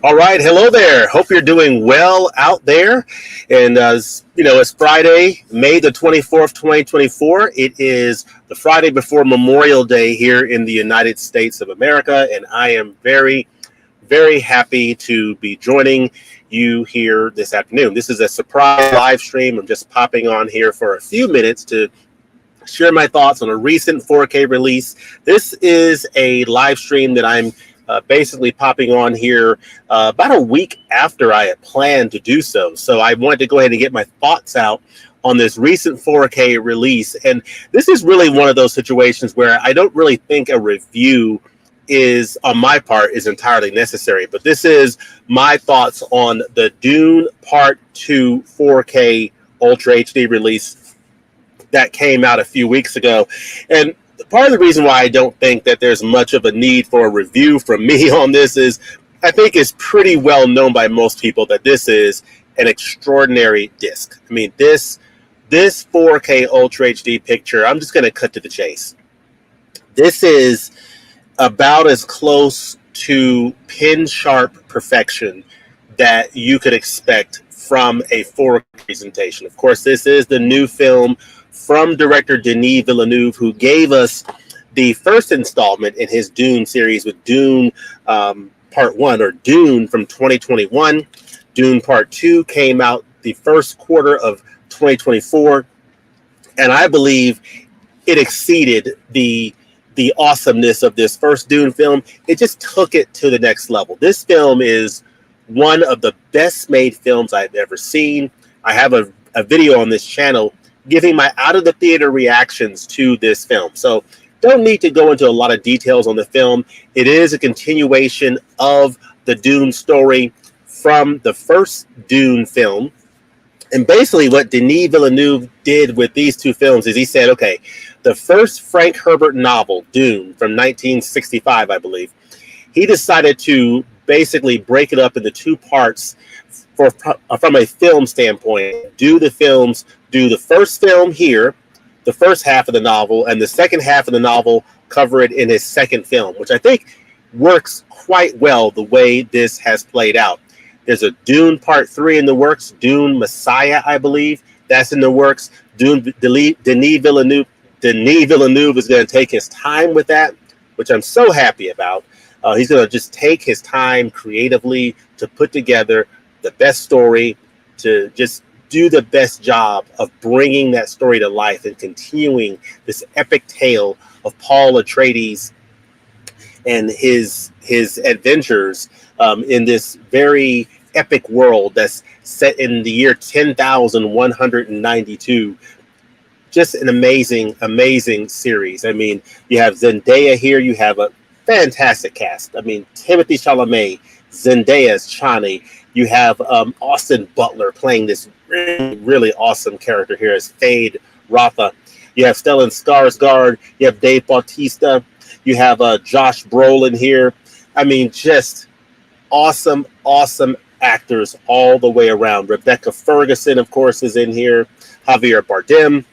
All right, hello there. Hope you're doing well out there. And it's Friday, May the 24th, 2024. It is the Friday before Memorial Day here in the United States of America, and I am very, very happy to be joining you here this afternoon. This is a surprise live stream. I'm just popping on here for a few minutes to share my thoughts on a recent 4K release. This is a live stream that I'm basically popping on here about a week after I had planned to do so. So I wanted to go ahead and get my thoughts out on this recent 4K release. And this is really one of those situations where I don't really think a review is, on my part, is entirely necessary. But this is my thoughts on the Dune Part 2 4K Ultra HD release that came out a few weeks ago. And part of the reason why I don't think that there's much of a need for a review from me on this is I think it's pretty well known by most people that this is an extraordinary disc. I mean, this 4K Ultra HD picture, I'm just going to cut to the chase. This is about as close to pin sharp perfection that you could expect from a 4K presentation. Of course, this is the new film from director Denis Villeneuve, who gave us the first installment in his Dune series with Dune Part 1, or Dune from 2021. Dune Part 2 came out the first quarter of 2024, and I believe it exceeded the awesomeness of this first Dune film. It just took it to the next level. This film is one of the best made films I've ever seen. I have a video on this channel giving my out of the theater reactions to this film. So don't need to go into a lot of details on the film. It is a continuation of the Dune story from the first Dune film. And basically what Denis Villeneuve did with these two films is he said, okay, the first Frank Herbert novel, Dune, from 1965, I believe, he decided to basically break it up into two parts from a film standpoint. Do the first film here, the first half of the novel, and the second half of the novel cover it in his second film, which I think works quite well the way this has played out. There's a Dune Part 3 in the works, Dune Messiah, I believe, that's in the works. Denis Villeneuve is going to take his time with that, which I'm so happy about. He's going to just take his time creatively to put together the best story, to just do the best job of bringing that story to life and continuing this epic tale of Paul Atreides and his adventures in this very epic world that's set in the year 10,192. Just an amazing series. I mean, you have Zendaya here. You have a fantastic cast. I mean, Timothée Chalamet, Zendaya as Chani. You have Austin Butler playing this really, really awesome character here as Fade Rotha. You have Stellan Skarsgård. You have Dave Bautista. You have Josh Brolin here. I mean, just awesome actors all the way around. Rebecca Ferguson, of course, is in here. Javier Bardem.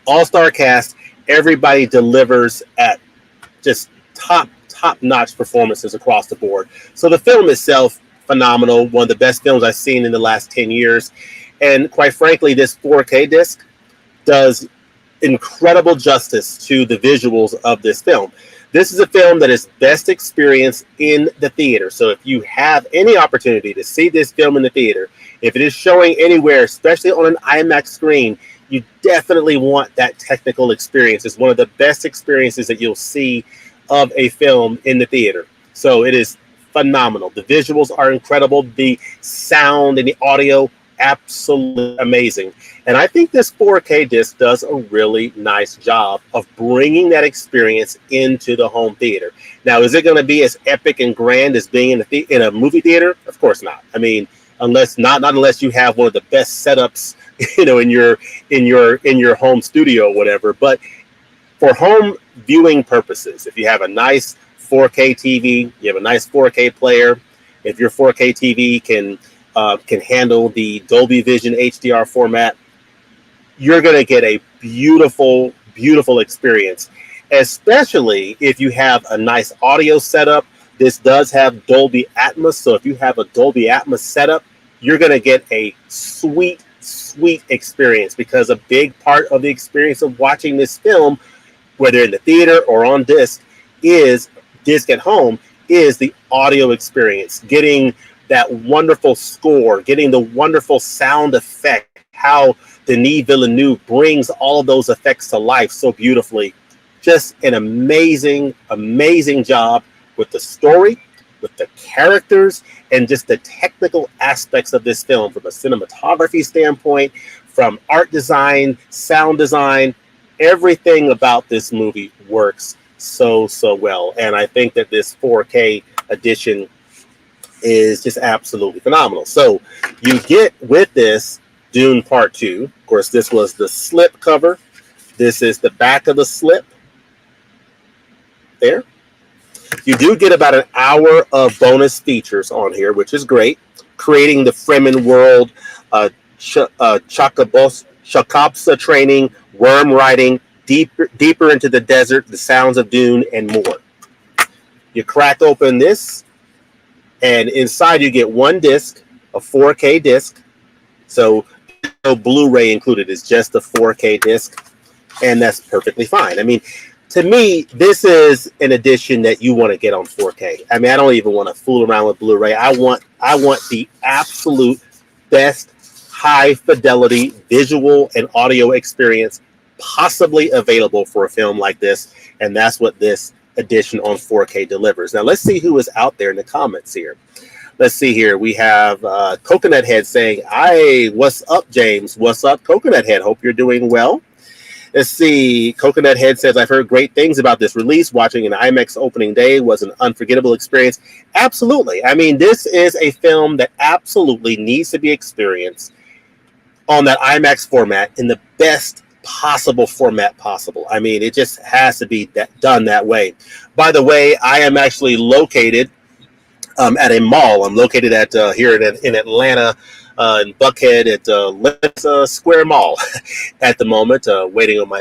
All-star cast. Everybody delivers at just top-notch performances across the board. So the film itself, phenomenal. One of the best films I've seen in the last 10 years. And quite frankly, this 4K disc does incredible justice to the visuals of this film. This is a film that is best experienced in the theater. So if you have any opportunity to see this film in the theater, if it is showing anywhere, especially on an IMAX screen, you definitely want that technical experience. It's one of the best experiences that you'll see of a film in the theater. So it is phenomenal. The visuals are incredible. The sound and the audio, absolutely amazing. And I think this 4K disc does a really nice job of bringing that experience into the home theater. Now, is it going to be as epic and grand as being in a movie theater? Of course not. I mean, unless you have one of the best setups, in your home studio or whatever. But for home viewing purposes, if you have a nice 4K TV, you have a nice 4K player, if your 4K TV can handle the Dolby Vision HDR format, you're going to get a beautiful experience, especially if you have a nice audio setup This does have Dolby Atmos, so if you have a Dolby Atmos setup, you're going to get a sweet, sweet experience, because a big part of the experience of watching this film, whether in the theater or on disc at home, is the audio experience. Getting that wonderful score, getting the wonderful sound effect, how Denis Villeneuve brings all of those effects to life so beautifully. Just an amazing, amazing job with the story, with the characters, and just the technical aspects of this film from a cinematography standpoint, from art design, sound design. Everything about this movie works so well. And I think that this 4K edition is just absolutely phenomenal. So you get with this Dune Part 2. Of course, this was the slip cover. This is the back of the slip. There. You do get about an hour of bonus features on here, which is great. Creating the Fremen world, Chakabsa training, worm riding, deeper into the desert, the sounds of Dune, and more. You crack open this, and inside you get one disc, a 4K disc. So no Blu-ray included. It's just a 4K disc, and that's perfectly fine. I mean, to me, this is an edition that you want to get on 4K. I mean, I don't even want to fool around with Blu-ray. I want the absolute best high fidelity visual and audio experience possibly available for a film like this, and that's what this edition on 4K delivers. Now, let's see who is out there in the comments here. Let's see here. We have Coconut Head saying, "Hey, what's up, James? What's up, Coconut Head? Hope you're doing well." Let's see. Coconut Head says, "I've heard great things about this release. Watching an IMAX opening day was an unforgettable experience." Absolutely. I mean, this is a film that absolutely needs to be experienced on that IMAX format in the best possible format possible. I mean, it just has to be done that way. By the way, I am actually located at a mall. I'm located at here in Atlanta, in Buckhead at Lenox Square Mall at the moment, waiting on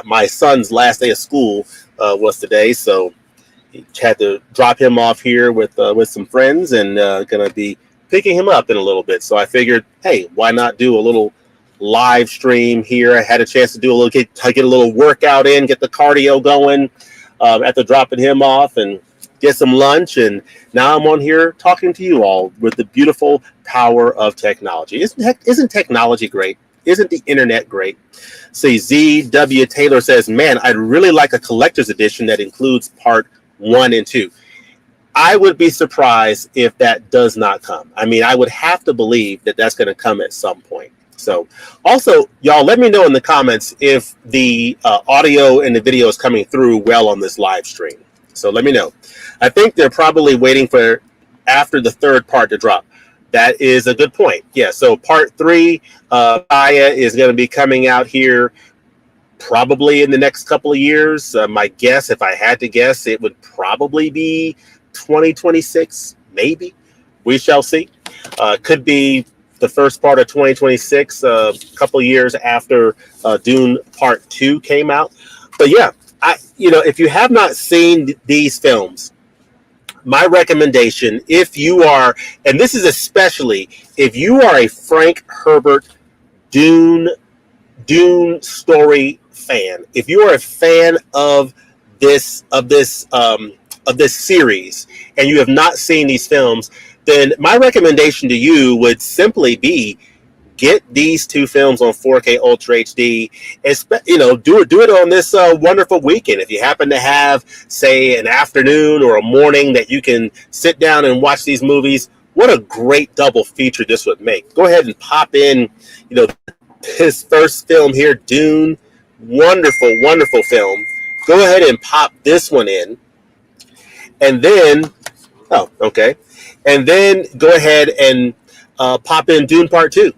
my son's last day of school was today, so had to drop him off here with some friends, and gonna be picking him up in a little bit. So I figured, hey, why not do a little live stream here? I had a chance to do get a little workout in, get the cardio going after dropping him off, and get some lunch, and now I'm on here talking to you all with the beautiful power of technology. Isn't technology great? Isn't the internet great? See, ZW Taylor says, "Man, I'd really like a collector's edition that includes part 1 and 2. I would be surprised if that does not come. I mean, I would have to believe that that's going to come at some point. So also, y'all, let me know in the comments if the audio and the video is coming through well on this live stream. So let me know. I think they're probably waiting for after the third part to drop. That is a good point. Yeah, so part 3, Aya, is going to be coming out here probably in the next couple of years. My guess, if I had to guess, it would probably be 2026, maybe. We shall see. Could be the first part of 2026, a couple of years after Dune Part 2 came out. But yeah, if you have not seen these films, my recommendation, if you are, and this is especially if you are a Frank Herbert Dune story fan, if you are a fan of this series and you have not seen these films, then my recommendation to you would simply be get these 2 films on 4K Ultra HD. Do it on this wonderful weekend. If you happen to have, say, an afternoon or a morning that you can sit down and watch these movies, what a great double feature this would make. Go ahead and pop in, his first film here, Dune. Wonderful, wonderful film. Go ahead and pop this one in. And then, and then go ahead and pop in Dune Part 2.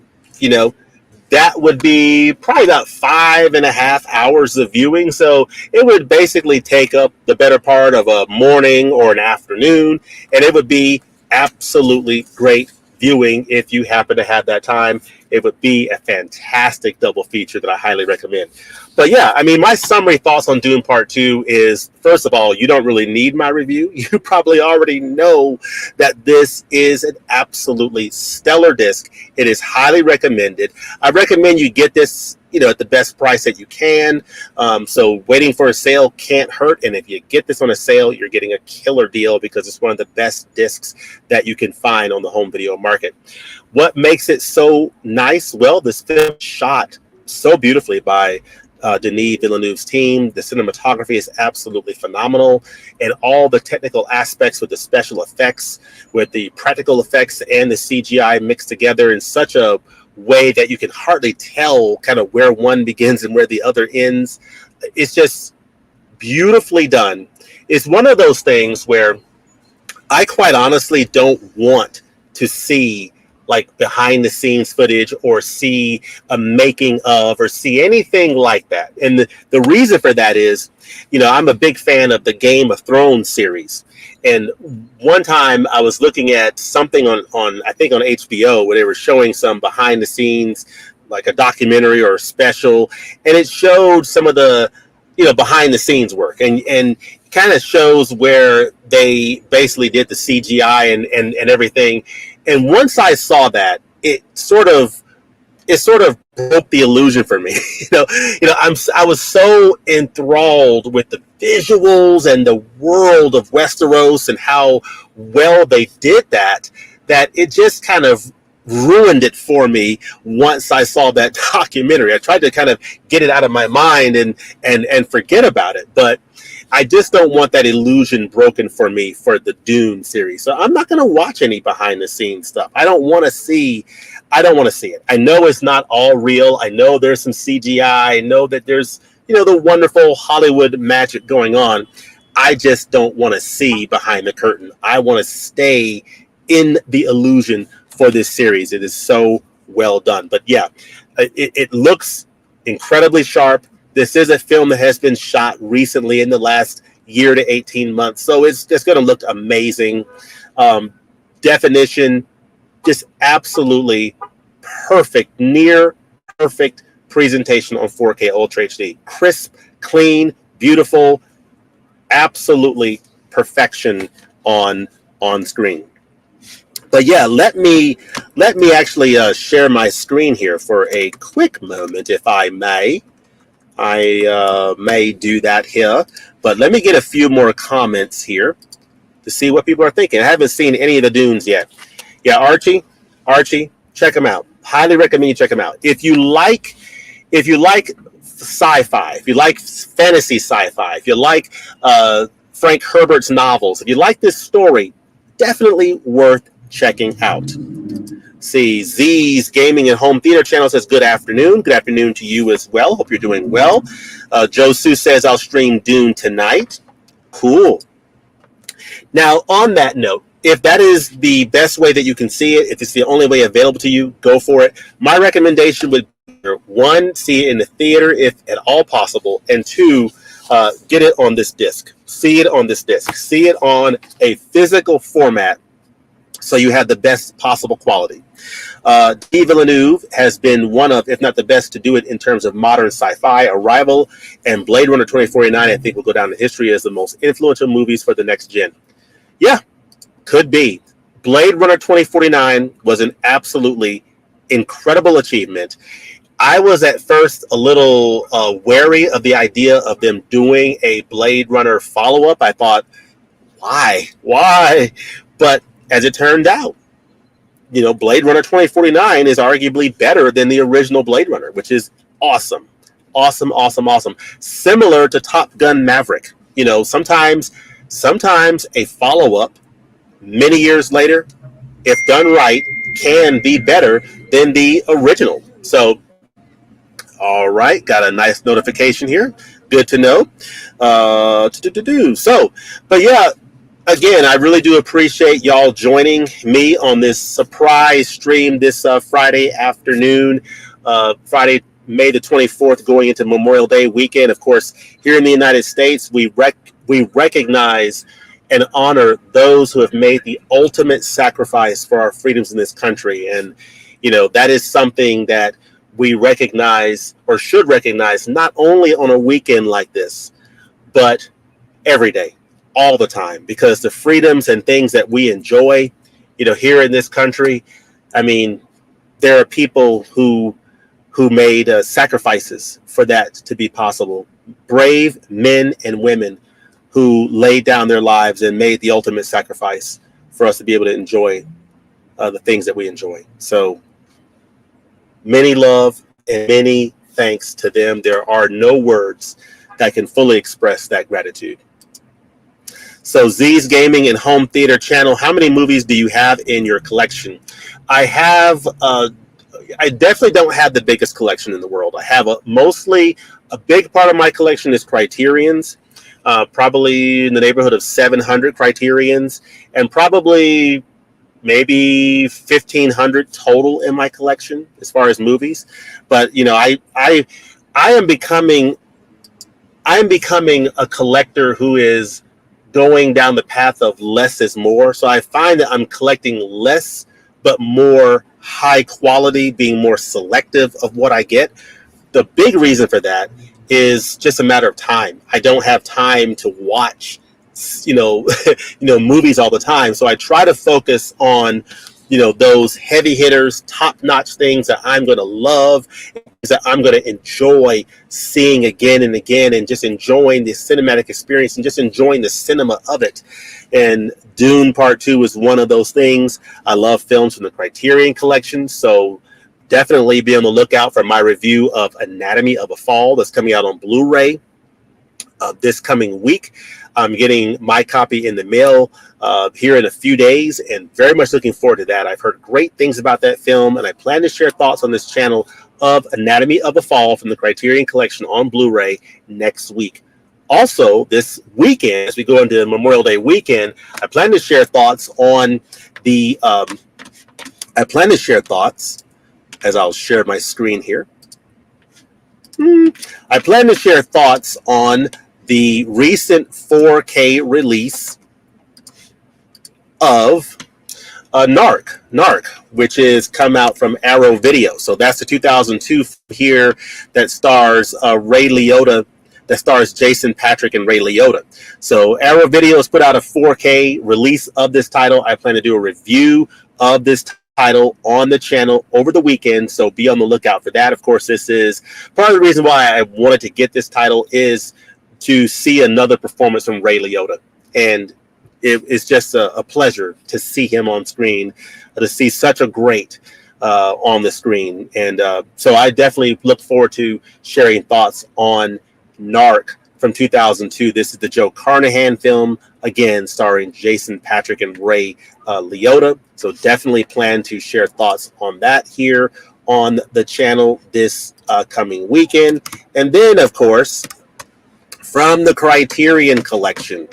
That would be probably about 5.5 hours of viewing. So it would basically take up the better part of a morning or an afternoon, and it would be absolutely great viewing if you happen to have that time. It would be a fantastic double feature that I highly recommend. But yeah, I mean, my summary thoughts on Dune Part 2 is, first of all, you don't really need my review. You probably already know that this is an absolutely stellar disc. It is highly recommended. I recommend you get this, at the best price that you can. So waiting for a sale can't hurt. And if you get this on a sale, you're getting a killer deal because it's one of the best discs that you can find on the home video market. What makes it so nice? Well, this film shot so beautifully by Denis Villeneuve's team. The cinematography is absolutely phenomenal, and all the technical aspects with the special effects, with the practical effects and the CGI mixed together in such a way that you can hardly tell kind of where one begins and where the other ends. It's just beautifully done. It's one of those things where I quite honestly don't want to see like behind the scenes footage or see a making of or see anything like that. And the reason for that is, I'm a big fan of the Game of Thrones series. And one time I was looking at something on I think on HBO where they were showing some behind the scenes, like a documentary or a special, and it showed some of the, behind the scenes work and kind of shows where they basically did the CGI and everything. And once I saw that, it sort of broke the illusion for me. I was so enthralled with the visuals and the world of Westeros and how well they did that it just kind of ruined it for me once I saw that documentary. I tried to kind of get it out of my mind and forget about it, but I just don't want that illusion broken for me for the Dune series. So I'm not going to watch any behind the scenes stuff. I don't want to see it. I know it's not all real. I know there's some CGI. I know that there's, the wonderful Hollywood magic going on. I just don't want to see behind the curtain. I want to stay in the illusion for this series. It is so well done. But yeah, it looks incredibly sharp. This is a film that has been shot recently in the last year to 18 months. So it's just going to look amazing. Definition, just absolutely perfect, near perfect presentation on 4K Ultra HD. Crisp, clean, beautiful, absolutely perfection on screen. But yeah, let me actually share my screen here for a quick moment, if I may. I may do that here, but let me get a few more comments here to see what people are thinking. I haven't seen any of the Dunes yet. Yeah, Archie, check them out. Highly recommend you check them out. If you like sci-fi, if you like fantasy sci-fi, if you like Frank Herbert's novels, if you like this story, definitely worth checking out. See, Z's Gaming and Home Theater channel says good afternoon. Good afternoon to you as well. Hope you're doing well. Joe Sue says I'll stream Dune tonight. Cool. Now, on that note, if that is the best way that you can see it, if it's the only way available to you, go for it. My recommendation would be, one, see it in the theater if at all possible, and two, get it on this disc. See it on this disc. See it on a physical format so you have the best possible quality. Denis Villeneuve has been one of, if not the best, to do it in terms of modern sci-fi. Arrival and Blade Runner 2049, I think, will go down in history as the most influential movies for the next gen. Yeah, could be. Blade Runner 2049 was an absolutely incredible achievement. I was at first a little wary of the idea of them doing a Blade Runner follow-up. I thought, why? But as it turned out, Blade Runner 2049 is arguably better than the original Blade Runner, which is awesome. Similar to Top Gun Maverick. Sometimes a follow-up many years later, if done right, can be better than the original. So, all right, got a nice notification here. Good to know. So, but yeah, again, I really do appreciate y'all joining me on this surprise stream this Friday afternoon, Friday, May the 24th, going into Memorial Day weekend. Of course, here in the United States, we recognize and honor those who have made the ultimate sacrifice for our freedoms in this country. And, that is something that we recognize, or should recognize, not only on a weekend like this, but every day, all the time, because the freedoms and things that we enjoy, here in this country, I mean, there are people who made sacrifices for that to be possible. Brave men and women who laid down their lives and made the ultimate sacrifice for us to be able to enjoy the things that we enjoy. So many love and many thanks to them. There are no words that can fully express that gratitude. So Z's Gaming and Home Theater Channel, how many movies do you have in your collection? I definitely don't have the biggest collection in the world. I have mostly a big part of my collection is Criterion's, probably in the neighborhood of 700 Criterion's, and probably maybe 1,500 total in my collection as far as movies. But I am becoming a collector who is going down the path of less is more. So I find that I'm collecting less but more high quality, being more selective of what I get. The big reason for that is just a matter of time. I don't have time to watch movies all the time. So I try to focus on, those heavy hitters, top-notch things that I'm going to love, that I'm going to enjoy seeing again and again, and just enjoying the cinematic experience and just enjoying the cinema of it. And Dune Part 2 is one of those things. I love films from the Criterion Collection, so definitely be on the lookout for my review of Anatomy of a Fall that's coming out on Blu-ray this coming week. I'm getting my copy in the mail here in a few days, and very much looking forward to that. I've heard great things about that film, and I plan to share thoughts on this channel of Anatomy of a Fall from the Criterion Collection on Blu-ray next week. Also, this weekend, as we go into Memorial Day weekend, I plan to share thoughts on the. I plan to share thoughts, as I'll share my screen here. I plan to share thoughts on the recent 4K release of Narc, which is come out from Arrow Video. So that's the 2002 here that stars Ray Liotta, that stars Jason Patric and Ray Liotta. So Arrow Video has put out a 4K release of this title. I plan to do a review of this title on the channel over the weekend, so be on the lookout for that. Of course, this is part of the reason why I wanted to get this title is to see another performance from Ray Liotta, and it's just a pleasure to see him on screen, to see such a great on the screen. And so I definitely look forward to sharing thoughts on Narc from 2002. This is the Joe Carnahan film, again starring Jason Patric and Ray Liotta. So definitely plan to share thoughts on that here on the channel this coming weekend. And then, of course, from the Criterion Collection,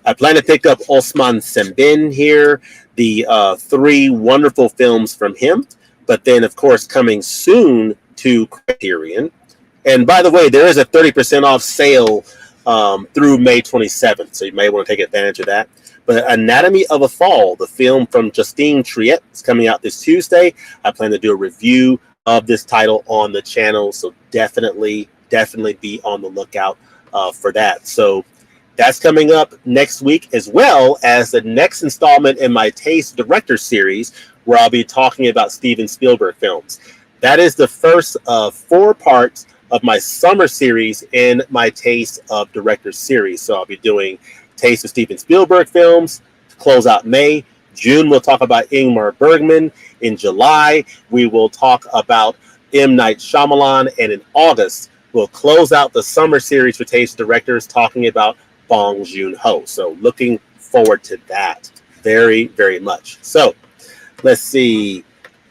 I plan to pick up Osman Sembin here, the 3 wonderful films from him. But then, of course, coming soon to Criterion. And by the way, there is a 30% off sale through May 27th, so you may want to take advantage of that. But Anatomy of a Fall, the film from Justine Triet, is coming out this Tuesday. I plan to do a review of this title on the channel, so definitely be on the lookout for that. So that's coming up next week, as well as the next installment in my Taste Director series, where I'll be talking about Steven Spielberg films. That is the first of 4 parts of my summer series in my Taste of Directors series. So I'll be doing Taste of Steven Spielberg films to close out May. June, we'll talk about Ingmar Bergman. In July, we will talk about M. Night Shyamalan. And in August, we'll close out the summer series for Taste Directors, talking about Bong Joon-ho. So looking forward to that very, very much. So let's see.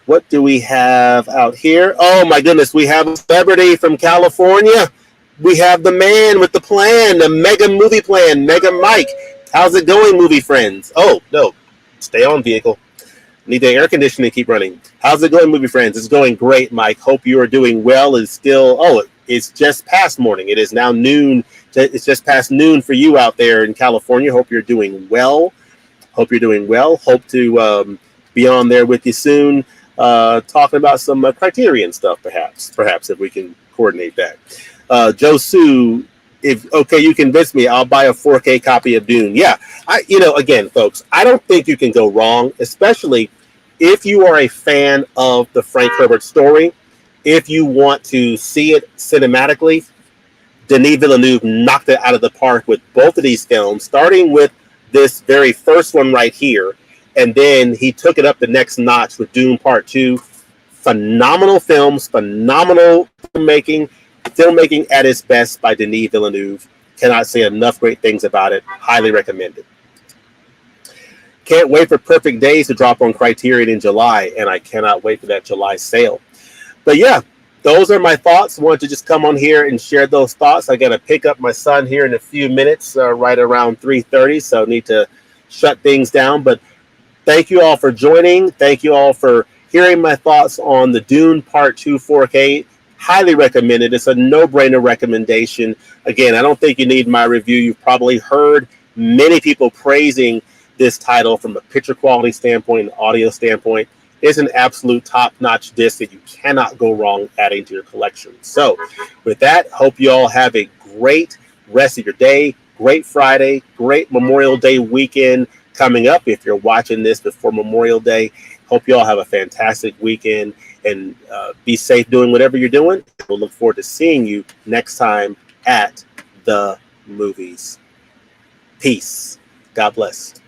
What do we have out here? Oh, my goodness. We have a celebrity from California. We have the man with the plan, the mega movie plan, Mega Mike. How's it going, movie friends? Oh, no. Stay on, vehicle. Need the air conditioning to keep running. How's it going, movie friends? It's going great, Mike. Hope you are doing well. It's still, It's just past morning. It is now noon. It's just past noon for you out there in California. Hope you're doing well. Hope you're doing well. Hope to be on there with you soon, talking about some Criterion stuff, perhaps if we can coordinate that. Joe Sue, if okay, you convince me, I'll buy a 4K copy of Dune. Yeah, again, folks, I don't think you can go wrong, especially if you are a fan of the Frank Herbert story. If you want to see it cinematically, Denis Villeneuve knocked it out of the park with both of these films, starting with this very first one right here, and then he took it up the next notch with Dune Part 2. Phenomenal films, phenomenal filmmaking at its best by Denis Villeneuve. Cannot say enough great things about it. Highly recommended. Can't wait for Perfect Days to drop on Criterion in July, and I cannot wait for that July sale. But yeah, those are my thoughts. I wanted to just come on here and share those thoughts. I got to pick up my son here in a few minutes, right around 3:30, so I need to shut things down. But thank you all for joining. Thank you all for hearing my thoughts on the Dune Part 2 4K. Highly recommended. It's a no-brainer recommendation. Again, I don't think you need my review. You've probably heard many people praising this title from a picture quality standpoint and audio standpoint. It's an absolute top-notch disc that you cannot go wrong adding to your collection. So with that, hope you all have a great rest of your day, great Friday, great Memorial Day weekend coming up. If you're watching this before Memorial Day, hope you all have a fantastic weekend and be safe doing whatever you're doing. We'll look forward to seeing you next time at the movies. Peace. God bless.